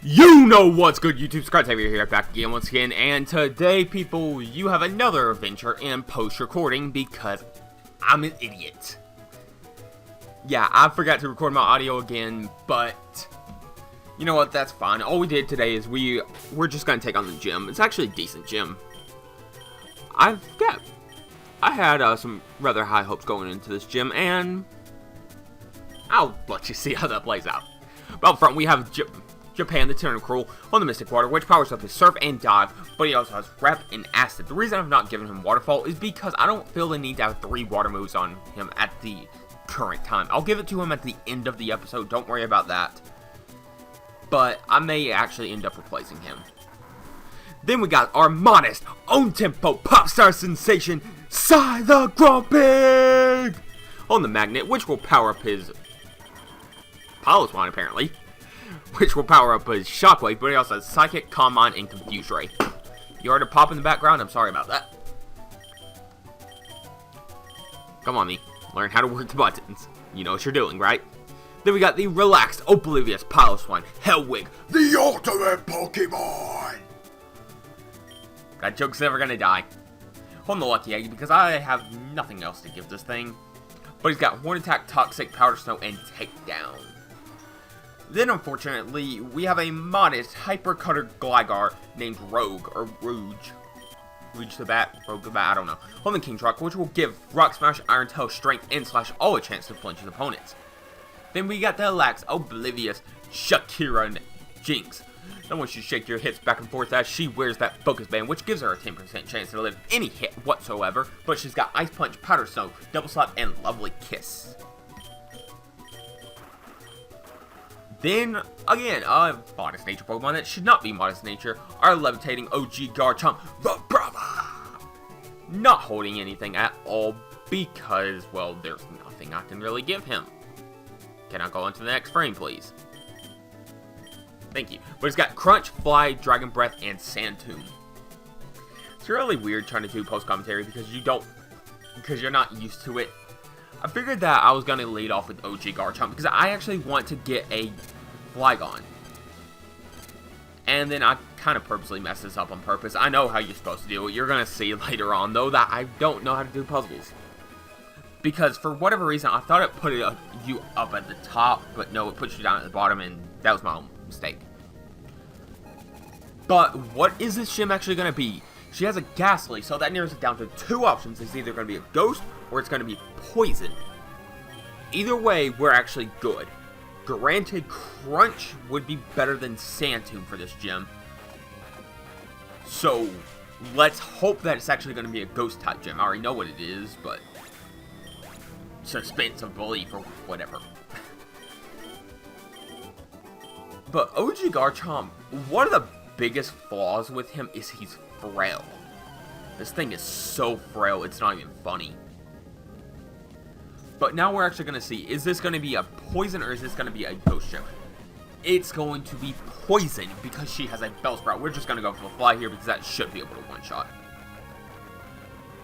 You know what's good, YouTube? Xavier here, back again once again, and today, people, you have another adventure in post-recording because I'm an idiot. Yeah, I forgot to record my audio again, but you know what, that's fine. All we did today is we're just gonna take on the gym. It's actually a decent gym. I had some rather high hopes going into this gym, and I'll let you see how that plays out. But up front, we have Japan, the Tentacruel, on the Mystic Water, which powers up his Surf and Dive, but he also has Rep and Acid. The reason I've not given him Waterfall is because I don't feel the need to have 3 water moves on him at the current time. I'll give it to him at the end of the episode, don't worry about that. But I may actually end up replacing him. Then we got our modest, own-tempo, pop star sensation, Psy the Grumpig! On the Magnet, which will power up his Pilot's Wand, apparently. Which will power up his Shockwave, but he also has Psychic, Calm Mind, and Confuse Ray. You heard a pop in the background? I'm sorry about that. Come on, me. Learn how to work the buttons. You know what you're doing, right? Then we got the relaxed, oblivious Pilot's Wand, Hellwig, the ultimate Pokemon! That joke's never gonna die. On the Lucky Egg, because I have nothing else to give this thing. But he's got Horn Attack, Toxic, Powder Snow, and Takedown. Then, unfortunately, we have a modest, hyper-cutter Gligar named Rogue, or Rouge. Rouge the Bat, Rogue the Bat, I don't know. On the King's Rock, which will give Rock Smash, Iron Tail, Strength, and Slash all a chance to flinch his opponents. Then we got the relaxed, oblivious Shakira and Jinx. Now once you shake your hips back and forth as she wears that focus band, which gives her a 10% chance to live any hit whatsoever, but she's got Ice Punch, Powder Snow, Double Slap, and Lovely Kiss. Then, again, a modest nature Pokemon that should not be modest nature, our levitating OG Garchomp, the Brother! Not holding anything at all because, well, there's nothing I can really give him. Can I go on to the next frame, please? Thank you. But it's got Crunch, Fly, Dragon Breath, and Sand Tomb. It's really weird trying to do post-commentary because you're not used to it. I figured that I was going to lead off with OG Garchomp because I actually want to get a Flygon. And then I kind of purposely messed this up on purpose. I know how you're supposed to do it. You're going to see later on, though, that I don't know how to do puzzles. Because for whatever reason, I thought it put you up at the top, but no, it puts you down at the bottom, and that was my own mistake. But what is this gym actually going to be? She has a Ghastly, so that narrows it down to 2 options. It's either going to be a Ghost, or it's going to be Poison. Either way, we're actually good. Granted, Crunch would be better than Sand Tomb for this gym. So, let's hope that it's actually going to be a Ghost-type gym. I already know what it is, but suspense of belief or whatever. But OG Garchomp, one of the biggest flaws with him is he's frail. This thing is so frail, it's not even funny. But now we're actually going to see, is this going to be a Poison or is this going to be a Ghost gym? It's going to be Poison because she has a Bellsprout. We're just going to go for the Fly here because that should be able to one-shot.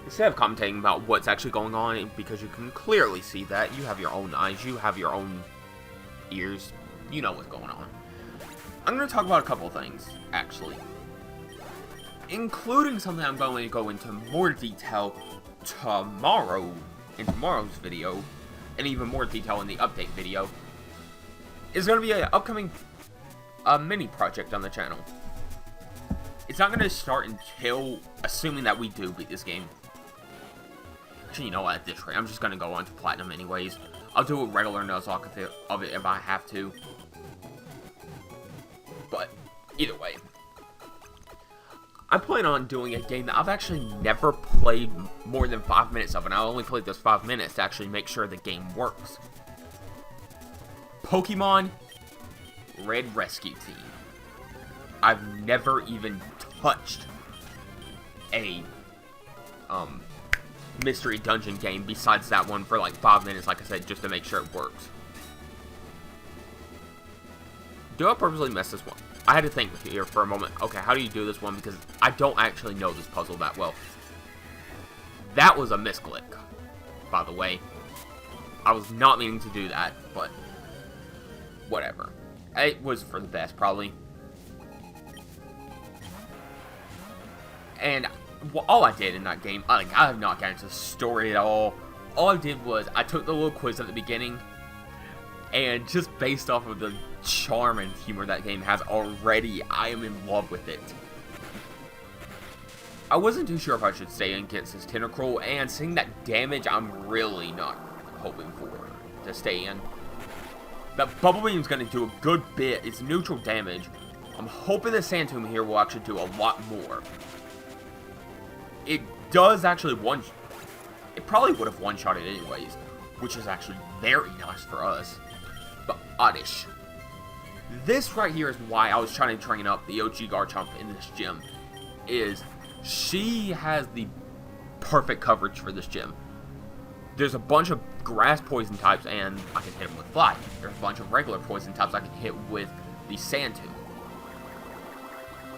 Instead of commentating about what's actually going on, because you can clearly see that, you have your own eyes, you have your own ears, you know what's going on. I'm going to talk about a couple of things, actually. Including something I'm going to go into more detail tomorrow, in tomorrow's video, and even more detail in the update video. Is going to be an upcoming mini project on the channel. It's not going to start until, assuming that we do beat this game. Actually, you know what, at this rate, I'm just going to go on to Platinum anyways. I'll do a regular Nuzlocke of it if I have to. But, either way. I plan on doing a game that I've actually never played more than 5 minutes of, and I only played those 5 minutes to actually make sure the game works. Pokemon Red Rescue Team. I've never even touched a mystery dungeon game besides that one for like 5 minutes, like I said, just to make sure it works. Do I purposely mess this one? I had to think here for a moment, okay, how do you do this one? Because I don't actually know this puzzle that well. That was a misclick, by the way. I was not meaning to do that, but whatever. It was for the best, probably. And all I did in that game, I have not gotten into the story at all. All I did was, I took the little quiz at the beginning, and just based off of the charm and humor that game has already, I am in love with it. I wasn't too sure if I should stay in against this Tentacruel, and seeing that damage, I'm really not hoping for to stay in. That Bubble Beam's going to do a good bit. It's neutral damage. I'm hoping the Sand Tomb here will actually do a lot more. It does actually it probably would have one-shot it anyways, which is actually very nice for us. But Oddish. This right here is why I was trying to train up the OG Garchomp in this gym. She has the perfect coverage for this gym. There's a bunch of grass poison types, and I can hit them with Fly. There's a bunch of regular poison types I can hit with the Sand Tomb.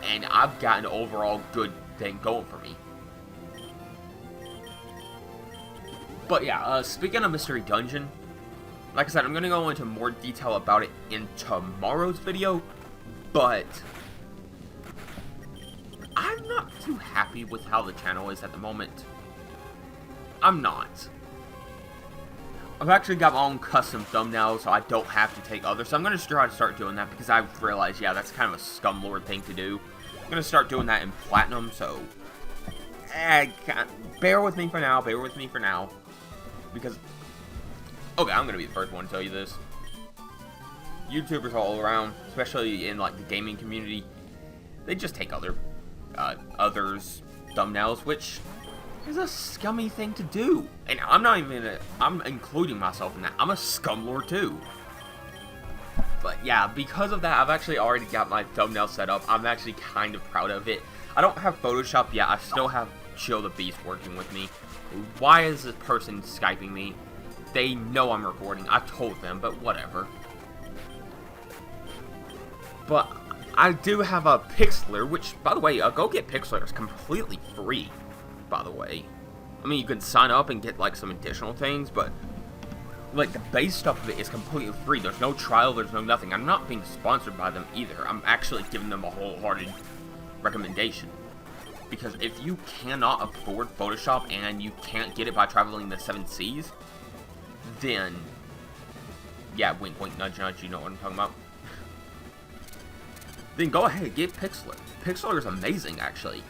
And I've got an overall good thing going for me. But yeah, speaking of Mystery Dungeon, like I said, I'm going to go into more detail about it in tomorrow's video, but I'm not too happy with how the channel is at the moment. I'm not. I've actually got my own custom thumbnail, so I don't have to take others. So I'm going to try to start doing that because I've realized, yeah, that's kind of a scumlord thing to do. I'm going to start doing that in Platinum, so bear with me for now, Because, okay, I'm going to be the first one to tell you this. YouTubers all around, especially in, like, the gaming community, they just take others' thumbnails, which is a scummy thing to do. And I'm including myself in that. I'm a scumlord too. But yeah, because of that, I've actually already got my thumbnail set up. I'm actually kind of proud of it. I don't have Photoshop yet. I still have Chill the Beast working with me. Why is this person Skyping me? They know I'm recording. I told them, but whatever. But I do have a Pixlr, which, by the way, go get Pixlr. It's completely free, by the way. I mean, you can sign up and get, like, some additional things, but, like, the base stuff of it is completely free. There's no trial, there's no nothing. I'm not being sponsored by them either. I'm actually giving them a wholehearted recommendation. Because if you cannot afford Photoshop and you can't get it by traveling the 7 seas, then, yeah, wink, wink, nudge, nudge, you know what I'm talking about. Then go ahead, get Pixlr. Pixlr is amazing, actually.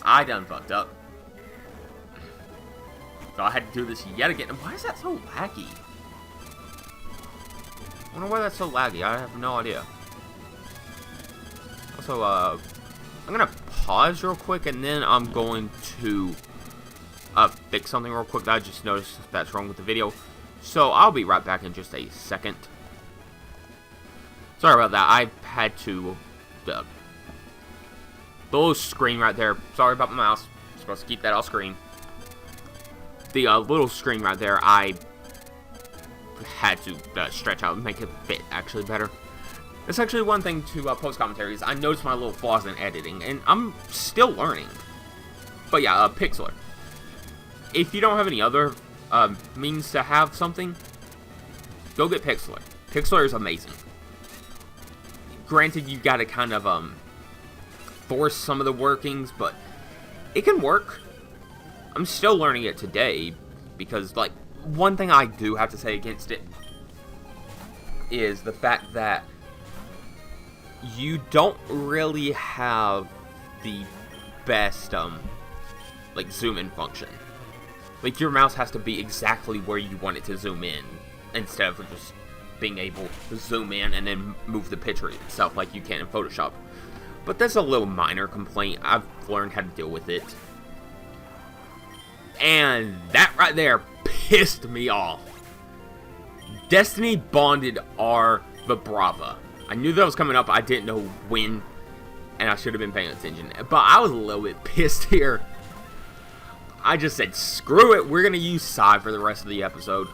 I done fucked up. So I had to do this yet again. Why is that so laggy? I wonder why that's so laggy. I have no idea. Also, I'm gonna pause real quick, and then I'm going to fix something real quick that I just noticed that's wrong with the video. So I'll be right back in just a second. Sorry about that. I had to the little screen right there. Sorry about my mouse. I'm supposed to keep that off screen. The little screen right there, I had to stretch out and make it fit actually better. It's actually one thing to post commentaries. I noticed my little flaws in editing, and I'm still learning. But yeah, Pixlr. If you don't have any other means to have something, go get Pixlr. Pixlr is amazing. Granted, you gotta kind of force some of the workings, but it can work. I'm still learning it today, because, like, one thing I do have to say against it is the fact that you don't really have the best, like, zoom in function. Like, your mouse has to be exactly where you want it to zoom in, instead of just being able to zoom in and then move the picture itself like you can in Photoshop. But that's a little minor complaint. I've learned how to deal with it. And that right there pissed me off. Destiny bonded our Vibrava. I knew that was coming up. I didn't know when, and I should have been paying attention. But I was a little bit pissed here. I just said, screw it. We're going to use Psy for the rest of the episode.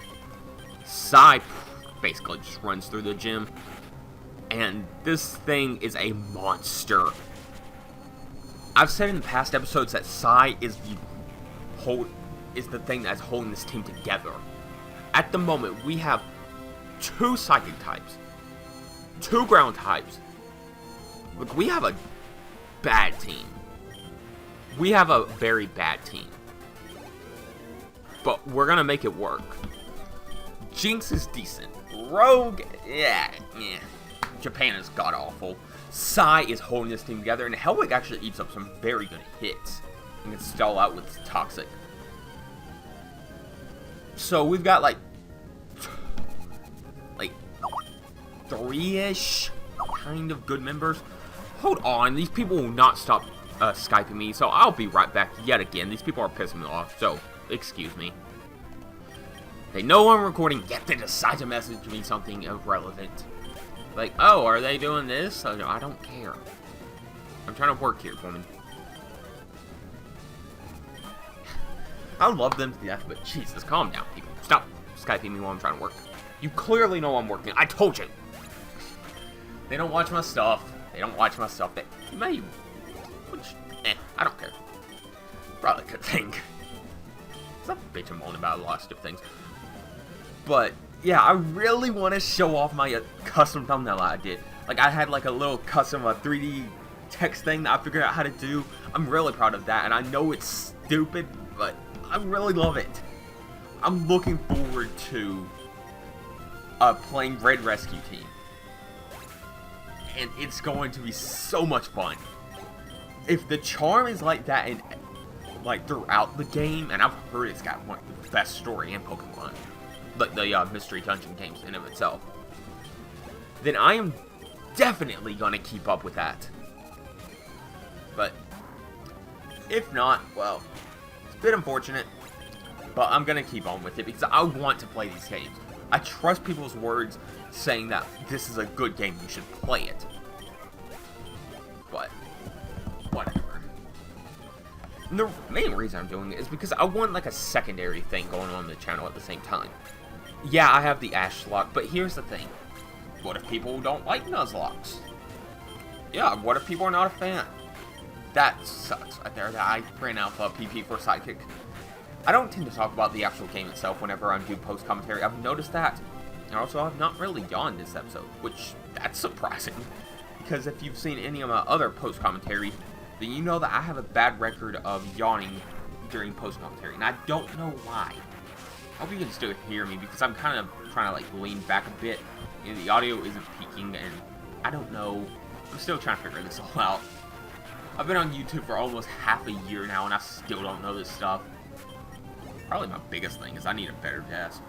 Psy basically just runs through the gym. And this thing is a monster. I've said in the past episodes that Psy is the thing that's holding this team together. At the moment, we have 2 psychic types, 2 ground types. Look, we have a bad team. We have a very bad team. But we're gonna make it work. Jinx is decent. Rogue, yeah. Japan is god-awful. Sai is holding this team together, and Hellwig actually eats up some very good hits. And can stall out with Toxic. So we've got like 3-ish kind of good members. Hold on, these people will not stop Skyping me, so I'll be right back yet again. These people are pissing me off, so excuse me. They know I'm recording, yet they decide to message me something irrelevant. Like, oh, are they doing this? I don't care. I'm trying to work here, woman. I love them to death, but Jesus, calm down, people. Stop Skyping me while I'm trying to work. You clearly know I'm working. I told you. They don't watch my stuff. They don't watch my stuff. They may, which, I don't care. Probably a good thing. I'm bitching moaning about a lot of stupid things. But, yeah, I really want to show off my custom thumbnail I did. Like, I had like a little custom 3D text thing that I figured out how to do. I'm really proud of that, and I know it's stupid, but I really love it. I'm looking forward to playing Red Rescue Team. And it's going to be so much fun. If the charm is like that and like throughout the game, and I've heard it's got one of the best story in Pokemon, like the Mystery Dungeon games in of itself, then I am definitely gonna keep up with that. But if not, well, it's a bit unfortunate, but I'm gonna keep on with it because I want to play these games. I trust people's words saying that this is a good game, you should play it. But whatever. And the main reason I'm doing it is because I want like a secondary thing going on the channel at the same time. Yeah, I have the Ashlocke, but here's the thing. What if people don't like Nuzlocks? Yeah, what if people are not a fan? That sucks right there, that I ran out of PP for Sidekick. I don't tend to talk about the actual game itself whenever I do post commentary. I've noticed that. And also, I've not really yawned this episode, which, that's surprising. Because if you've seen any of my other post commentary, then you know that I have a bad record of yawning during post commentary. And I don't know why. I hope you can still hear me, because I'm kind of trying to like lean back a bit. And the audio isn't peaking, and I don't know. I'm still trying to figure this all out. I've been on YouTube for almost half a year now, and I still don't know this stuff. Probably my biggest thing is I need a better desk.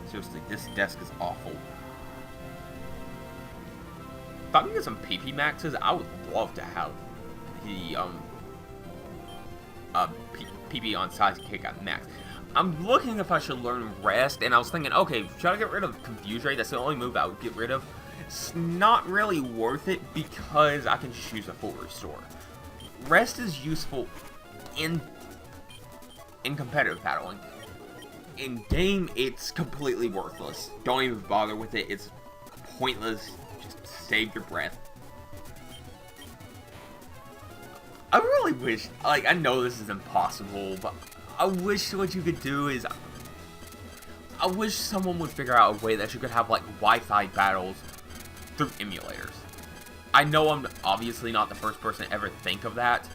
Seriously, this desk is awful. If I can get some PP maxes, I would love to have the PP on Sidekick at max. I'm looking if I should learn Rest, and I was thinking, okay, should I get rid of Confuse Ray? That's the only move I would get rid of. It's not really worth it because I can just use a full restore. Rest is useful in competitive battling. In game, it's completely worthless. Don't even bother with it. It's pointless. Just save your breath. I really wish, like, I know this is impossible, but I wish what you could do is, I wish someone would figure out a way that you could have, like, Wi-Fi battles through emulators. I know I'm obviously not the first person to ever think of that,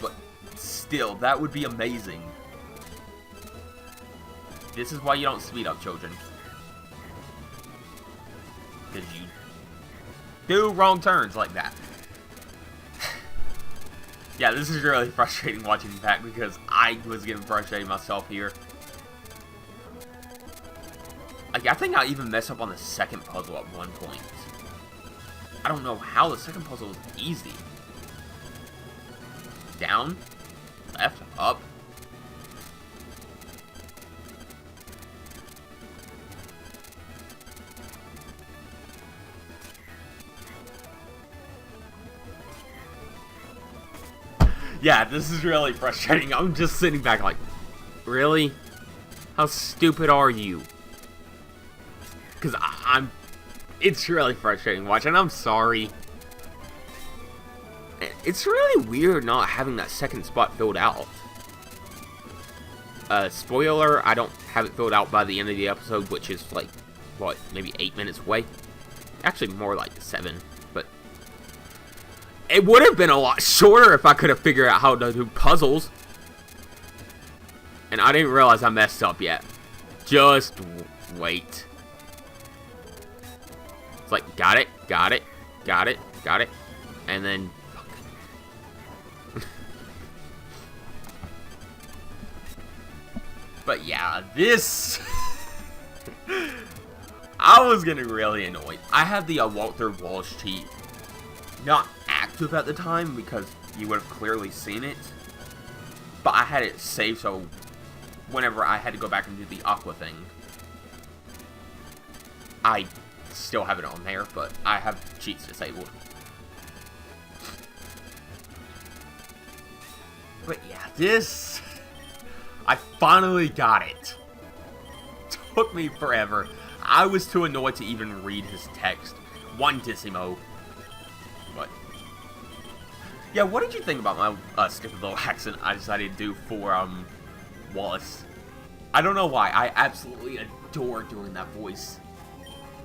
but still, that would be amazing. This is why you don't speed up, children. Because you do wrong turns like that. Yeah, this is really frustrating watching back because I was getting frustrated myself here. Like, I think I even messed up on the second puzzle at one point. I don't know how. The second puzzle was easy. Down, left, up. Yeah, this is really frustrating. I'm just sitting back like, really? How stupid are you? Because it's really frustrating watching. I'm sorry. It's really weird not having that second spot filled out. Spoiler, I don't have it filled out by the end of the episode, which is like, what, maybe 8 minutes away? Actually, more like 7, but It would have been a lot shorter if I could have figured out how to do puzzles. And I didn't realize I messed up yet. Just wait. It's like, got it, got it, got it, got it. And then... But yeah, this... I was getting really annoyed. I had the walk through walls cheat not active at the time because you would have clearly seen it. But I had it saved so whenever I had to go back and do the aqua thing, I still have it on there, but I have cheats disabled. But yeah, this... I finally got it. Took me forever. I was too annoyed to even read his text. One Dissimo. But... yeah, what did you think about my stupid little accent I decided to do for, Wallace? I don't know why. I absolutely adore doing that voice.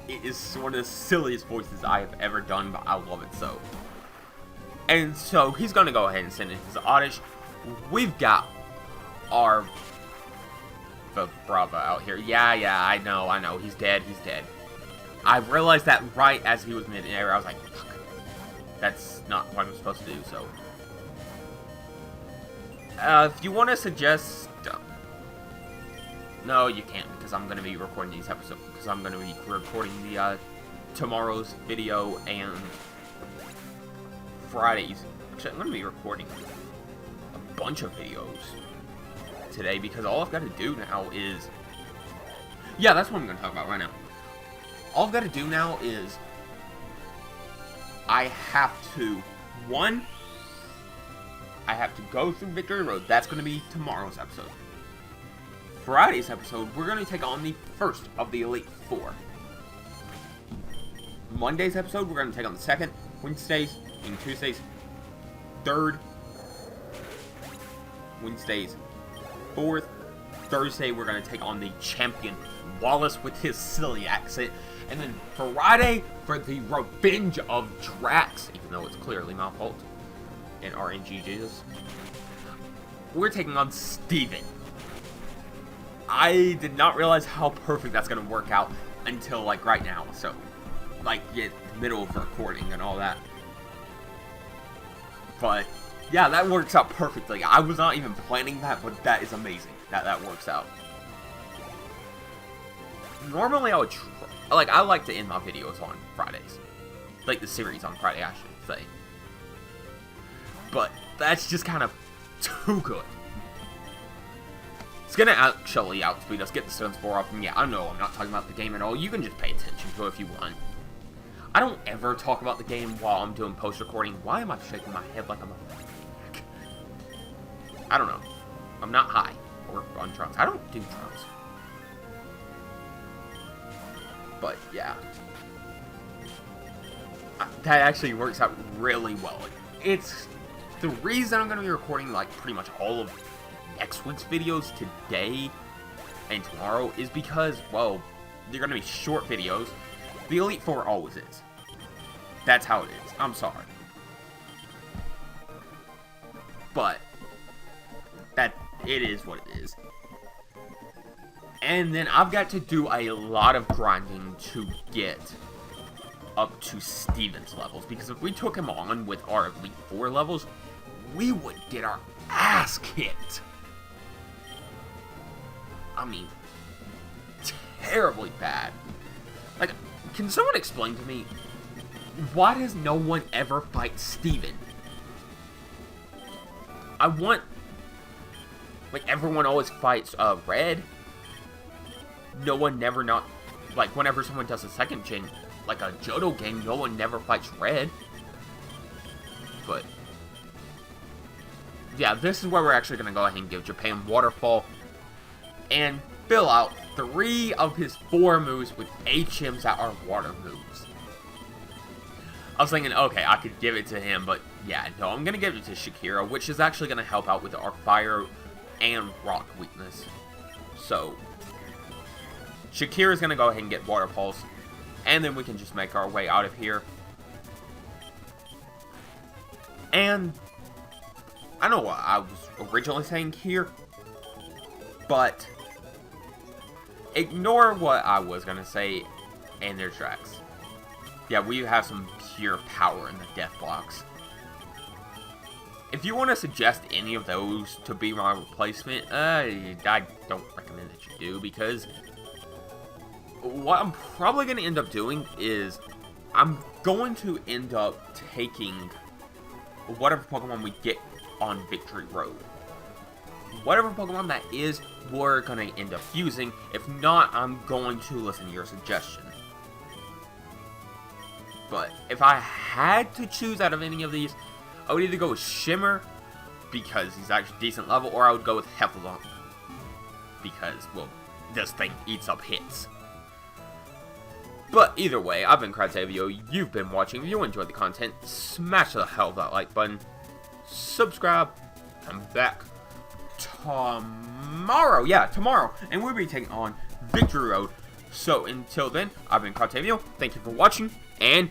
It is one of the silliest voices I have ever done, but I love it so. And so, he's gonna go ahead and send in his Oddish. We've got our Brava out here. Yeah, I know. He's dead. I realized that right as he was mid-air. I was like, fuck. That's not what I'm supposed to do, so. If you want to suggest... no, you can't, because I'm going to be recording these episodes. Because I'm going to be recording the, tomorrow's video and Friday's. Actually, I'm going to be recording a bunch of videos today, because all I've got to do now is... yeah, that's what I'm going to talk about right now. All I've got to do now is... I have to... one, I have to go through Victory Road. That's going to be tomorrow's episode. Friday's episode, we're going to take on the first of the Elite Four. Monday's episode, we're going to take on the second. Wednesdays and Tuesdays, third. Wednesdays, fourth. Thursday, we're going to take on the champion, Wallace, with his silly accent. And then Friday, for the Revenge of Drax, even though it's clearly my fault, and RNG Jesus, we're taking on Steven. I did not realize how perfect that's going to work out until, like, right now. So, like, yeah, middle of recording and all that. But, yeah, that works out perfectly. I was not even planning that, but that is amazing that that works out. Normally, I would I like to end my videos on Fridays. Like, the series on Friday, I should say. But, that's just kind of too good. It's gonna actually outspeed us, get the Stone Spore off, and yeah, I know I'm not talking about the game at all. You can just pay attention to it if you want. I don't ever talk about the game while I'm doing post-recording. Why am I shaking my head like I'm a... I don't know. I'm not high. Or on drugs. I don't do drugs. But, yeah. That actually works out really well. It's... the reason I'm gonna be recording, like, pretty much all of next week's videos today and tomorrow is because, well, they're going to be short videos. The Elite Four always is. That's how it is. I'm sorry. But, it is what it is. And then I've got to do a lot of grinding to get up to Steven's levels. Because if we took him on with our Elite Four levels, we would get our ass kicked. I mean, terribly bad. Like, can someone explain to me, why does no one ever fight Steven? I want, like, everyone always fights, Red. No one never not, like, whenever someone does a second gen, like a Johto game, no one never fights Red. But, yeah, this is where we're actually going to go ahead and give Japan Waterfall and fill out 3 of his 4 moves with HMs that are water moves. I was thinking, okay, I could give it to him, but yeah, no, I'm going to give it to Shakira, which is actually going to help out with our fire and rock weakness. So, Shakira's going to go ahead and get Water Pulse, and then we can just make our way out of here. And I don't know what I was originally saying here, but ignore what I was gonna say and their tracks. Yeah, we have some pure power in the death blocks. If you want to suggest any of those to be my replacement, I don't recommend that you do, because what I'm probably going to end up doing is I'm going to end up taking whatever Pokemon we get on Victory Road. Whatever Pokemon that is, we're going to end up using. If not, I'm going to listen to your suggestion. But if I had to choose out of any of these, I would either go with Shimmer, because he's actually decent level, or I would go with Heffalump, because, well, this thing eats up hits. But either way, I've been Crytavio, you've been watching. If you enjoyed the content, smash the hell of that like button, subscribe, I'm back tomorrow, and we'll be taking on Victory Road. So until then, I've been Crytavio, thank you for watching, and